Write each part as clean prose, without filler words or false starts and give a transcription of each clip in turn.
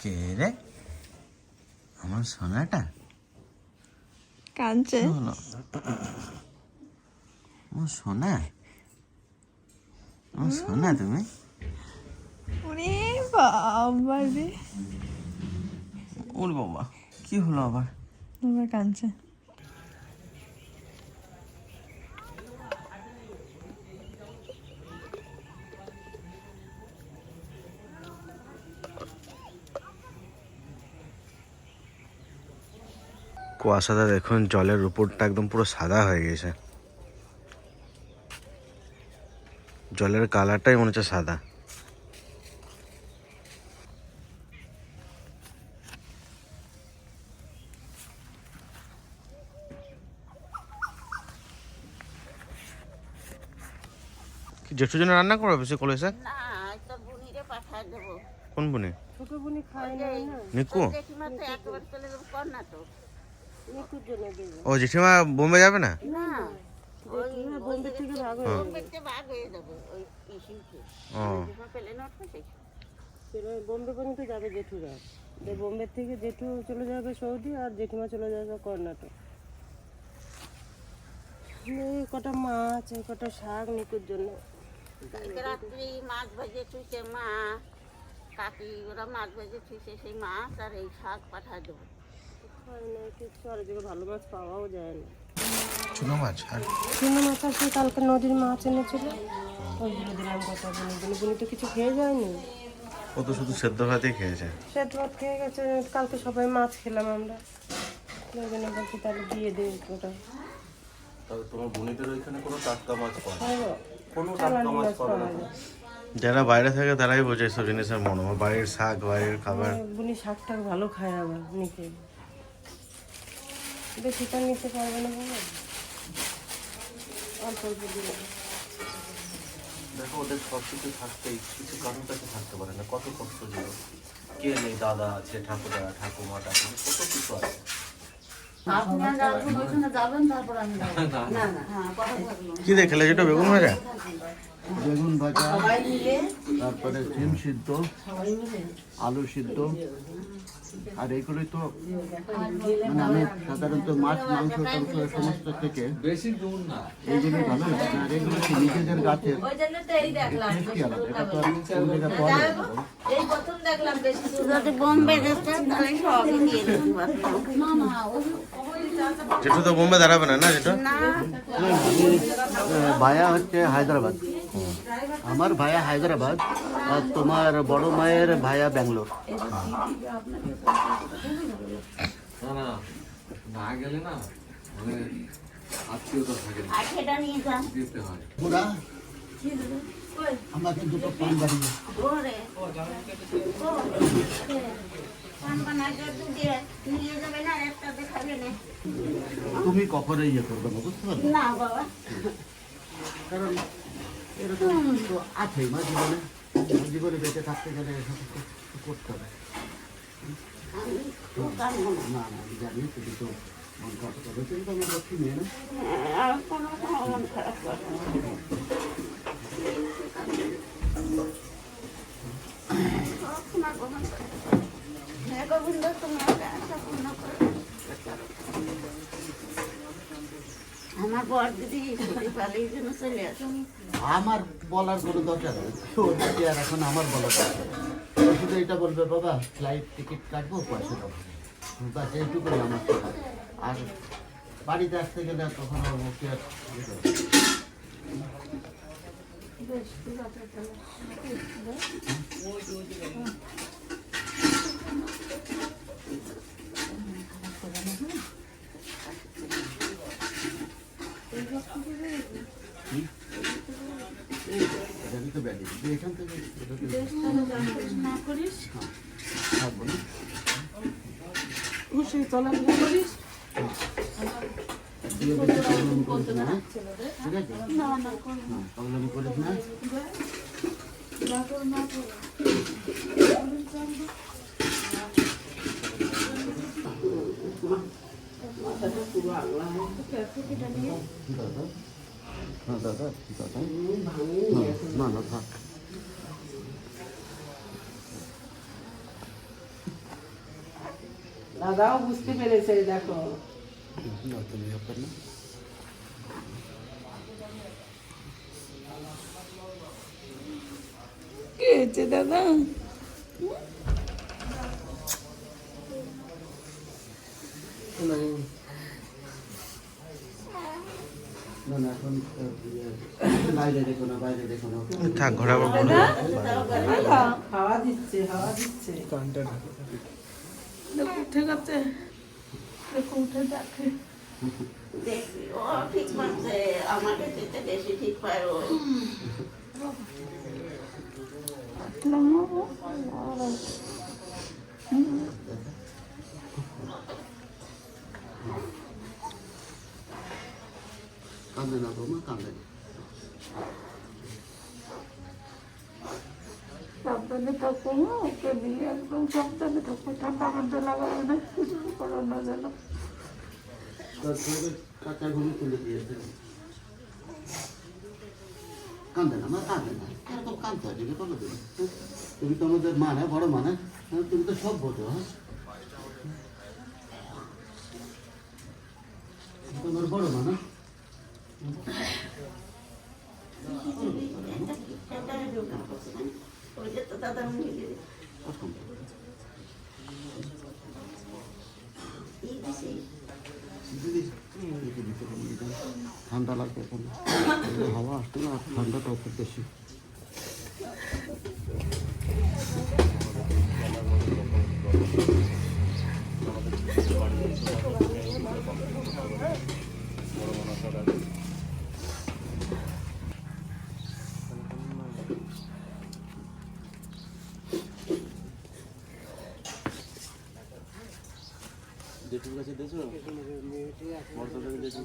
কে রে? আমার সোনাটা কাঁদছে। হলো আমার সোনা, আমার সোনা তুমি। ওরে বাবা রে, ওর বাবা কি হলো আবার? আবার কাঁদছে। কুয়াশাটা দেখুন, জলের উপরটা একদম পুরো সাদা হয়ে গেছে। জলের কালারটাই মনে হচ্ছে সাদা। কি জেঠুর জন্য রান্না করো বেশি কলে শাক? না, তো বুনিরে পাঠায় দেবো। কোন বুনি? ছোট বুনি খায় না না, নিকু? জেঠিমা তো একবার চলে যাবো কর্ণাটক। নিকুর জন্য দেবো। ও জেঠিমা বোম্বে যাবে না? না, ওই বোম্বে থেকে ভাগ হয়ে যাবে। বোম্বেতে ভাগ হয়ে যাবে ওই ইস্যুতে। ও জেঠিমা পেলে না উঠবে সেই। বোম্বে পর্যন্ত যাবে জেঠুরা। বোম্বে থেকে জেঠু চলে যাবে সৌদি, আর জেঠিমা চলে যাবে কর্ণাটক। এই কটা মাছ, এই কটা শাক নিকুর জন্য। কালকে রাত্রি মাছ ভেজে থুইছে মা, কাকি ওরা মাছ ভেজে থুইছে, সেই মাছ আর এই শাক পাঠায় দেবো। খায় না কিছু, আর এদিকে ভালো মাছ পাওয়াও যায় না। চুনো মাছ আর চুনো মাছ আছে, কালকে নদীর মাছ এনেছিল, ওইগুলো দিলাম কটা বুনি। বুনি তো কিছু খেয়ে যায়নি, ও তো শুধু সেদ্ধ ভাতই খেয়েছে। সেদ্ধ ভাত খেয়ে গেছে। কালকে সবাই মাছ খেলাম আমরা, ওই জন্য বলছি তাহলে দিয়ে দিই ওটা। তবে তোমার বোনেদের ওইখানে কোনো টাটকা মাছ পাওয়া যায় না? খাবো, কোনো চালানি টাটকা মাছ মাছ পাবে পাওয়া না। যায়। যারা বাইরে থাকে তারাই বোঝে সব জিনিসের মনো, বাড়ির শাক বাড়ির খাবার। বুনি শাকটা ভালো খায় আবার নিতে, বেশিটা নিতে পারবে না বাবা, অল্প অল্প দিলে। দেখো ওদের সব কিছু থাকতেই কিছু কারোর কাছে থাকতে পারে না, কত কষ্ট ছিল। কে নেই, দাদা আছে, ঠাকুরদা ঠাকুমা ঠাকুমা কত কিছু আছে। আপনি আর যাবেন ওইখানে যাবেন, তারপর আমি যাবো। না না, হ্যাঁ কথা থাকলো। কি দেখলে যেটা বেগুন ভাজা? বেগুন ভাজা, সবাই মিলে তারপরে সিম সিদ্ধ, আলু সিদ্ধ, আর এইগুলোই তো মানে আমি সাধারণত মাছ মাংস টাংস সমস্ত থেকে এইগুলোই ভালো লাগে। আর এগুলো কি নিজেদের গাছের ওই জন্য তো এই দেখলাম, টেস্টই আলাদা, এটা তো আর কোন জায়গায় পাওয়া যায় না বলো। এই প্রথম দেখলাম বেশি। যদি বোম্বে যেতে তাহলে সবই দিয়ে দিতে পারতাম। না না, যেটা তো বোম্বে দাঁড়াবে না, না যেটা? না ভায়া হচ্ছে হায়দ্রাবাদ, আমার ভায়া হায়দ্রাবাদ, আর তোমার বড় মায়ের ভায়া ব্যাঙ্গালোর। না না গেলে না মানে আত্মীয়তা থাকে না, আখেটা নিয়ে যান। দিতে হয়। পুরা আমাকে দুটো পান বাড়িয়ে ওরে পান বানাইতে দিয়ে নিয়ে যাবে না, একটা দেখাবে না। তুমি কখনো ইয়ে করবে না, বুঝতে পারবে? না বাবা, কারণ এরকম তো আছেই মা জীবনে, জীবনে বেঁচে থাকতে গেলে এসব কিছু করতে হবে। আমি তো কানবো না। না না আমি জানি তুমি তো মন খারাপ করবে, কিন্তু আমার লক্ষ্মী মেয়ে না। আর কোনো মন খারাপ করবে না। তোমার গ্রহণ করে। হ্যাঁ গোবিন্দ, তুমি একটা আশা পূর্ণ করো। আমার বর দিদি পালিয়ে জন্য চলে আসুন। আমার বলার কোনো দরকার নেই, ওদেরকে আর এখন আমার বলার দরকার নেই। ও শুধু এটা বলবে বাবা ফ্লাইট টিকিট কাটবো, পয়সা দেবো, বাস এইটুকুই আমার কথা। আর বাড়িতে আসতে গেলে তখন ওকে আর ইয়ে করবে না। এখান থেকে এখান থেকে না করিস থাকবো না। খুশি চলাফেরা করিস। তুইও বেশি প্রবলেম করিস না, হ্যাঁ? ঠিক আছে? না না করো হ্যাঁ, প্রবলেম করিস না। দাদা, হ্যাঁ দাদা, দাদা, না না থাক। দাদাও বুঝতে পেরেছে, দেখো তুমি ব্যাপার না। কি হয়েছে দাদা? না না এখন বাইরে দেখো না, বাইরে দেখো না। থাক ঘোরাবো হাওয়া দিচ্ছে, হাওয়া দিচ্ছে। দেখো উঠে গেছে, দেখো উঠে দেখে। দেখবি ও ঠিক পাচ্ছে, আমাকে যেতে বেশি ঠিক পায় ও। কান্দে না বৌমা, কান্দে না। সাবধানে থাকো, ওকে নিয়ে একদম সাবধানে থাকো, ঠান্ডা ঠান্ডা লাগাবে না, কিছু করো না যেন। কাঁচা ঘুমে তুলে দিয়েছে। কান্দে না মা, কান্দে না। এরকম কান্দতে হয় তুমি বলো দিন। তুমি তো আমাদের মা না, বড় মা না, তুমি তো সব বোঝো। হ্যাঁ তোমার বড় মা না। ওই যে তো দাদা মিলে ঠান্ডা লাগবে এখন, হাওয়া আসছে না, ঠান্ডাটা খুব বেশি। জেঠুর কাছে দেখছো বর্ষাটাকে দেখছো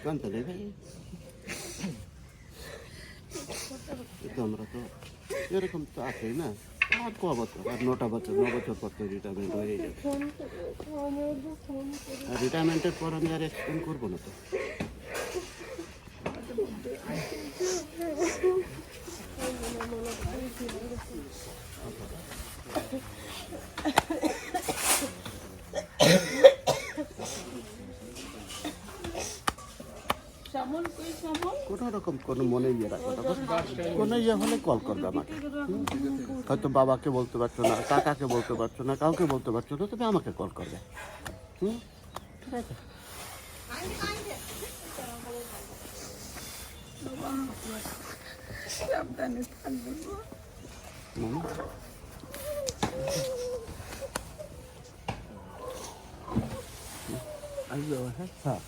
কানতে নেই ভাই, আমরা তো এরকম তো আছেই না। আর ক বছর, আর 9 বছর, 9 বছর পর তো রিটায়ারমেন্ট হয়ে যাবে। আর রিটায়ারমেন্টের পর আমি আর এক্সটেন্ড করবো না তো। কোনো রকম কোনো মনে ইয়ে রাখো না, কোনো ইয়ে হলে কল করবে আমাকে। হয়তো বাবাকে বলতে পারছো না, কাকাকে বলতে পারছো না, কাউকে বলতে পারছো না, তবে আমাকে কল করবে। হুম, ঠিক আছে। সাবধানে থাকবে। আসবে হ্যাঁ, হ্যাঁ।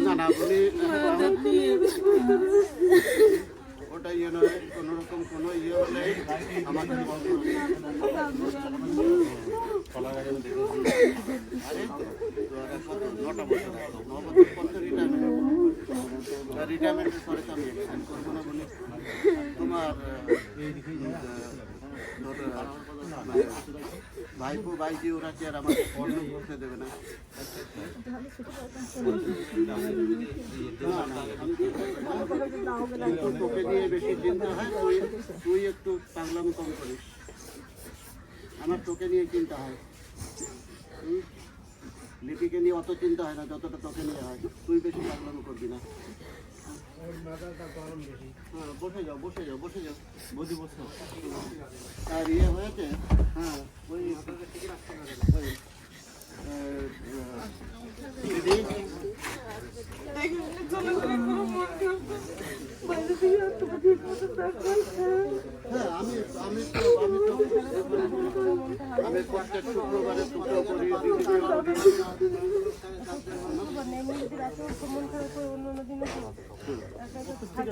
না না উনি ওটা ইয়ে নয়, কোনো রকম কোনো ইয়ে হলে আমাকে কল করবে। আরে 9টা বছর, 9 বছর পর তো রিটায়ারমেন্টের পরে তো আমি এক্সটেন্ড করবো না বলে তোমার ভাইপো ভাইজি ওরা কি আর আমাকে ফোন করতে দেবে না? তোকে নিয়ে বেশি চিন্তা হয়, তুই একটু পাগলামি কম করিস। আমার তোকে নিয়ে চিন্তা হয়, লিপিকে নিয়ে অত চিন্তা হয় না যতটা তোকে নিয়ে হয়। তুই বেশি পাগলামি করবি না। হ্যাঁ বসে যাও, বসে যাও, বসে যাও, বসে বসো। আর ইয়ে হয়েছে, হ্যাঁ ওই দিদি হ্যাঁ আমি তো আমি প্রত্যেক শুক্রবারে পুজো করি এমনি যদি রাতে মন খারাপ করে অন্য অন্য দিনে তো একা একা তো থাকি।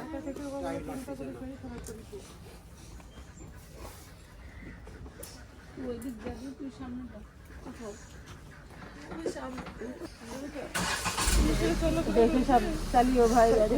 একা থেকে চিন্তা করে শরীর খারাপ করেছি। দেখে সব চালিও ভাই গাড়ি।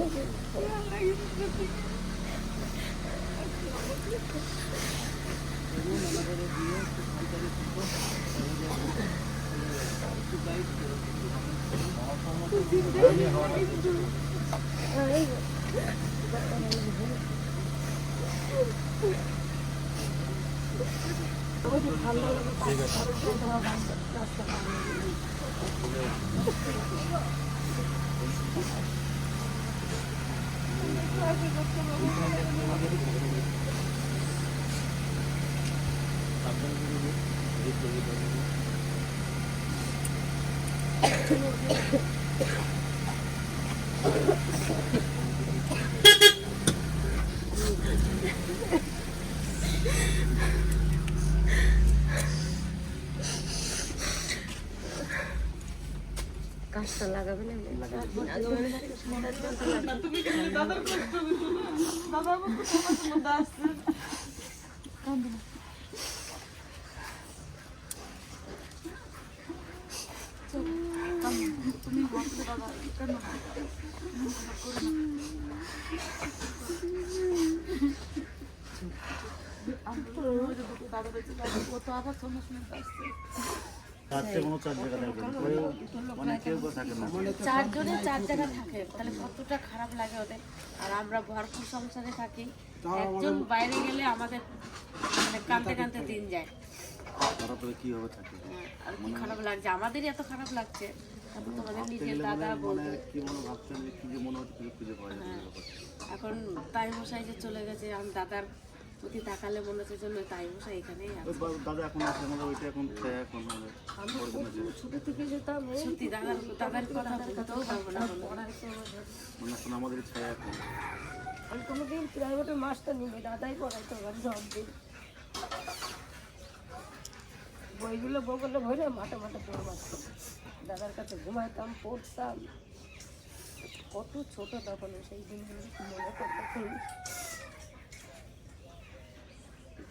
কাজটা লাগাবে না চারজনে চার জায়গায় থাকে তাহলে কতটা খারাপ লাগে ওদের। আর আমরা ভরপুর সংসারে থাকি, একজন বাইরে গেলে আমাদের মানে কাঁদতে কাঁদতে দিন যায়। আর কি খারাপ লাগছে, আমাদেরই এত খারাপ লাগছে, তারপর তোমাদের নিজের দাদা বলতে এখন তাই মশাই যে চলে গেছে, আমি দাদার প্রতি তাকালে মনে হচ্ছে জন্য তাই মশাই এখানেই আছে। ছোট থেকে যেতাম সত্যি দাদার কথা বলতেও পারবো না। আমি কোনোদিন প্রাইভেটের মাস্টার নিবে দাদাই পড়াইতো সব দিন বইগুলো বগলে ভরে মাঠে মাঠে পড়ে মারতাম, দাদার কাছে ঘুমাইতাম, পড়তাম। কত ছোট তখন সেই দিনগুলো মনে করতে।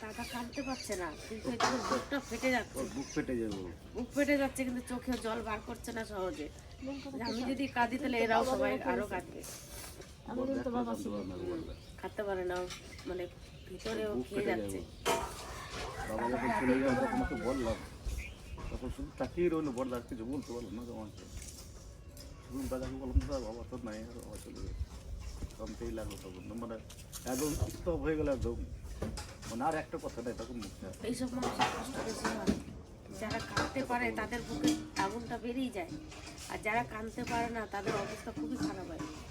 দাদা কাঁদতে পারছে না, কিন্তু এদিকে বুকটা ফেটে যাচ্ছে, বুক ফেটে যাচ্ছে, কিন্তু চোখে জল বার করছে না সহজে। আমি যদি কাঁদি তাহলে এরাও সবাই আরো কাঁদবে। খাতে পারে না, মানে ভিতরেও খেয়ে যাচ্ছে। তখন শুধু তাকিয়ে রইলো, বড় আর কিছু বলতে পারলো না। শুধু দাদাকে বললাম দাদা বাবা তো নাই, আর বাবা চলে গেছে। কমতেই লাগলো তখন, মানে একদম স্তব হয়ে গেল একদম, মানে আর একটা কথা নেই তখন মুখে। এইসব মানুষের কষ্ট বেশি হয়, যারা কাঁদতে পারে তাদের বুকে আগুনটা বেরিয়ে যায়, আর যারা কাঁদতে পারে না তাদের অবস্থা খুবই খারাপ হয়।